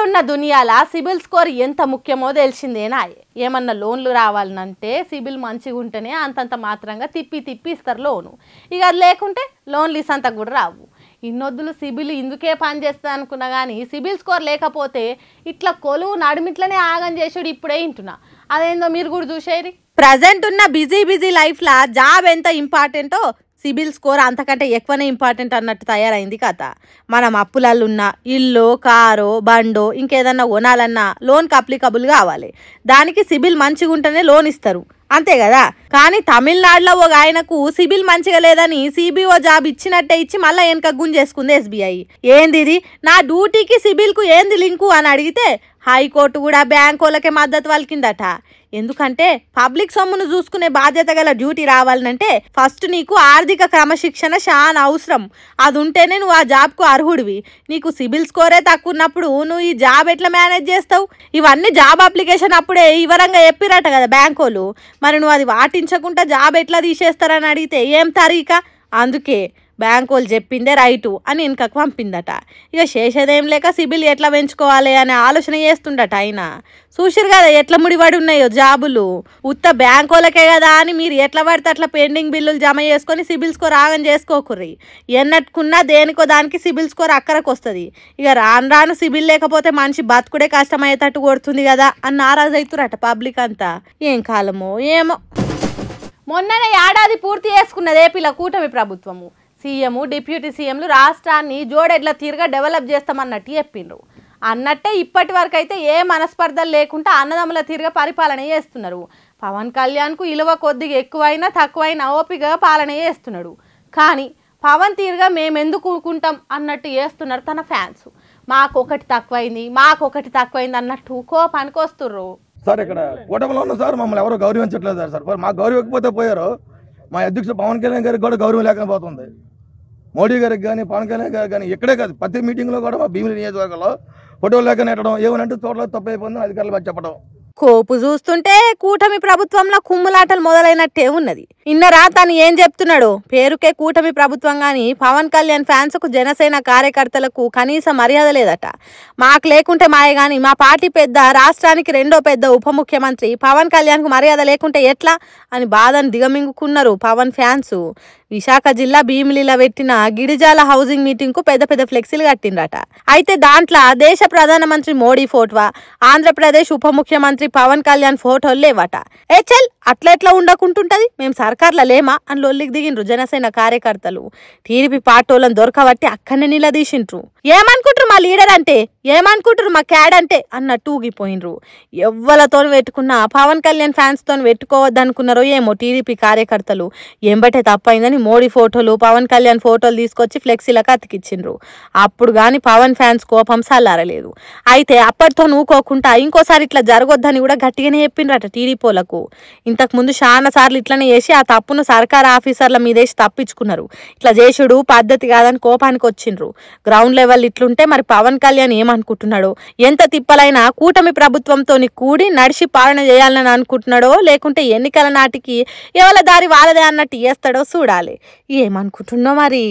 ఇప్పుడున్న దునియాల సిబిల్ స్కోర్ ఎంత ముఖ్యమో తెలిసిందేనా. ఏమన్నా లోన్లు రావాలంటే సిబిల్ మంచిగా ఉంటేనే అంతంత మాత్రంగా తిప్పి ఇస్తారు లోను. ఇక అది లేకుంటే లోన్లు ఇసంత కూడా రావు. ఇన్నొద్దులు సిబిల్ ఇందుకే పని చేస్తా అనుకున్నా కానీ సిబిల్ స్కోర్ లేకపోతే ఇట్లా కొలువు నడుమిట్లనే ఆగం చేసుడు ఇప్పుడే వింటున్నా. అదేందో మీరు కూడా చూసేది. ప్రజెంట్ ఉన్న బిజీ లైఫ్లో జాబ్ ఎంత ఇంపార్టెంటో సిబిల్ స్కోర్ అంతకంటే ఎక్కువనే ఇంపార్టెంట్ అన్నట్టు తయారైంది కథ. మనం అప్పులల్లున్న ఇల్లు, కారో, బండో ఇంకేదన్నా కొనాలన్నా లోన్కి అప్లికబుల్ కావాలి. దానికి సిబిల్ మంచిగా ఉంటేనే లోన్ ఇస్తారు, అంతే కదా. కానీ తమిళనాడులో ఒక ఆయనకు సిబిల్ మంచిగా లేదని సిబిఓ జాబ్ ఇచ్చినట్టే ఇచ్చి మళ్ళీ వెనక గుంజేసుకుంది ఎస్బీఐ. ఏంది ఇది, నా డ్యూటీకి సిబిల్కు ఏంది లింకు అని అడిగితే హైకోర్టు కూడా బ్యాంక్ వాళ్ళకే మద్దతు పలికిందట. ఎందుకంటే పబ్లిక్ సొమ్మును చూసుకునే బాధ్యత గల డ్యూటీ రావాలంటే ఫస్ట్ నీకు ఆర్థిక క్రమశిక్షణ చాలా అవసరం. అది ఉంటేనే నువ్వు ఆ జాబ్కు అర్హుడివి. నీకు సిబిల్ స్కోరే తక్కువ ఉన్నప్పుడు నువ్వు ఈ జాబ్ ఎట్లా మేనేజ్ చేస్తావు? ఇవన్నీ జాబ్ అప్లికేషన్ అప్పుడే వివరంగా చెప్పిరట కదా బ్యాంక్ వాళ్ళు. మరి నువ్వు అది వాటించకుండా జాబ్ ఎట్లా తీసేస్తారని అడిగితే ఏం తరీక? అందుకే బ్యాంక్ వాళ్ళు చెప్పిందే రైటు అని వెనకకు పంపిందట. ఇక చేసేదేం లేక సిబిల్ ఎట్లా పెంచుకోవాలి అనే ఆలోచన చేస్తుండట ఆయన. చూసిరు కదా ఎట్లా ముడిపడి ఉన్నాయో జాబులు. ఉత్త బ్యాంక్ వాళ్ళకే కదా అని మీరు ఎట్లా పడితే అట్లా పెండింగ్ బిల్లులు జమ చేసుకొని సిబిల్ స్కోర్ ఆగం చేసుకోకుర్రి. ఎన్నట్టుకున్నా దేనికో దానికి సిబిల్ స్కోర్ అక్కరకు వస్తుంది. ఇక రాను సిబిల్ లేకపోతే మనిషి బతుకుడే కష్టమయ్యేటట్టు కొడుతుంది కదా అని నారాజు అవుతురట పబ్లిక్ అంతా. ఏం కాలమో ఏమో. మొన్ననే ఏడాది పూర్తి చేసుకున్నది ఏపీలో కూటమి ప్రభుత్వము. సీఎం, డిప్యూటీ సీఎంలు రాష్ట్రాన్ని జోడెడ్ల తీరుగా డెవలప్ చేస్తామన్నట్టు చెప్పిండ్రు. అన్నట్టే ఇప్పటి వరకు అయితే ఏ మనస్పర్ధలు లేకుండా అన్నదమ్ముల తీరుగా పరిపాలన చేస్తున్నారు. పవన్ కళ్యాణ్కు ఇలువ కొద్దిగా ఎక్కువైనా తక్కువైనా ఓపికగా పాలన చేస్తున్నాడు. కానీ పవన్ తీరుగా మేమెందుకు ఊరుకుంటాం అన్నట్టు చేస్తున్నారు తన ఫ్యాన్స్. మాకొకటి తక్కువైంది అన్నట్టు కోపానికి వస్తుర్రు. సార్ ఇక్కడ కూటమిలో ఉన్న సార్ మమ్మల్ని ఎవరో గౌరవించట్లేదు సార్. మాకు గౌరవించకపోతే పోయారు. మా అధ్యక్షుడు పవన్ కళ్యాణ్ గారికి కూడా గౌరవం లేకపోతుంది. మోడీ గారికి కానీ పవన్ కళ్యాణ్ గారికి కానీ ఇక్కడే కాదు ప్రతి మీటింగ్లో కూడా మా భీమిలి నియోజకవర్గంలో ఫోటోలు లేక నెట్టడం ఏమనంటే చోట్ల తప్పైపోయిందని అధికారులు చెప్పడం. కోపు చూస్తుంటే కూటమి ప్రభుత్వంలో కుమ్ములాటలు మొదలైనట్టే ఉన్నది. ఇన్నరా తను ఏం చెప్తున్నాడు? పేరుకే కూటమి ప్రభుత్వం గాని పవన్ కళ్యాణ్ ఫ్యాన్స్ కు జనసేన కార్యకర్తలకు కనీస మర్యాద లేదట. మాకు లేకుంటే మాయ గాని మా పార్టీ పెద్ద, రాష్ట్రానికి రెండో పెద్ద ఉప ముఖ్యమంత్రి పవన్ కళ్యాణ్ కు మర్యాద లేకుంటే ఎట్లా అని బాధను దిగమింగుకున్నారు పవన్ ఫ్యాన్స్. విశాఖ జిల్లా భీమిలిలో పెట్టిన గిరిజాల హౌసింగ్ మీటింగ్ కు పెద్ద ఫ్లెక్సీలు కట్టిండ్రట. అయితే దాంట్లో దేశ ప్రధానమంత్రి మోడీ ఫోటో, ఆంధ్రప్రదేశ్ ఉప ముఖ్యమంత్రి పవన్ కళ్యాణ్ ఫోటోలు లేవట. చల్ అట్లా ఉండకుంటుంటది, మేము సర్కార్లో లేమా అని లొల్లికి దిగిండ్రు జనసేన కార్యకర్తలు. టీడీపీ పార్టీలను దొరకబట్టి అక్కడనే నిలదీసిండ్రు. ఏమనుకుంటారు మా లీడర్ అంటే, ఏమనుకుంటారు మా క్యాడ్ అంటే అన్నట్టు ఊగిపోయినరు. ఎవ్వలతో పెట్టుకున్నా పవన్ కళ్యాణ్ ఫ్యాన్స్ తో పెట్టుకోవద్దనుకున్నారో ఏమో టీడీపీ కార్యకర్తలు. ఏంబట్టే తప్పైందని మోడీ ఫోటోలు, పవన్ కళ్యాణ్ ఫోటోలు తీసుకొచ్చి ఫ్లెక్సీలకు అతికిచ్చిండ్రు. అప్పుడు గాని పవన్ ఫ్యాన్స్ కోపం సల్లారలేదు. అయితే అప్పటితో నూకోకుండా ఇంకోసారి ఇట్లా జరగొద్దని కూడా గట్టిగానే చెప్పిండ్రట టీడీపోలకు. ఇంతకు ముందు చాలా సార్లు ఇట్లనే చేసి ఆ తప్పును సర్కార్ ఆఫీసర్ల మీదేసి తప్పించుకున్నారు. ఇట్లా చేసుడు పద్ధతి కాదని కోపానికి వచ్చిండ్రు. గ్రౌండ్ లెవెల్ ఇట్లుంటే మరి పవన్ కళ్యాణ్ ఏమనుకుంటున్నాడో, ఎంత తిప్పలైనా కూటమి ప్రభుత్వంతో కూడి నడిచి పాలన చేయాలని అనుకుంటున్నాడో, లేకుంటే ఎన్నికల నాటికి ఎవరి దారి వాళ్ళదే అన్నట్టు చేస్తాడో చూడాలి. ఏమనుకుంటున్నావు మరి?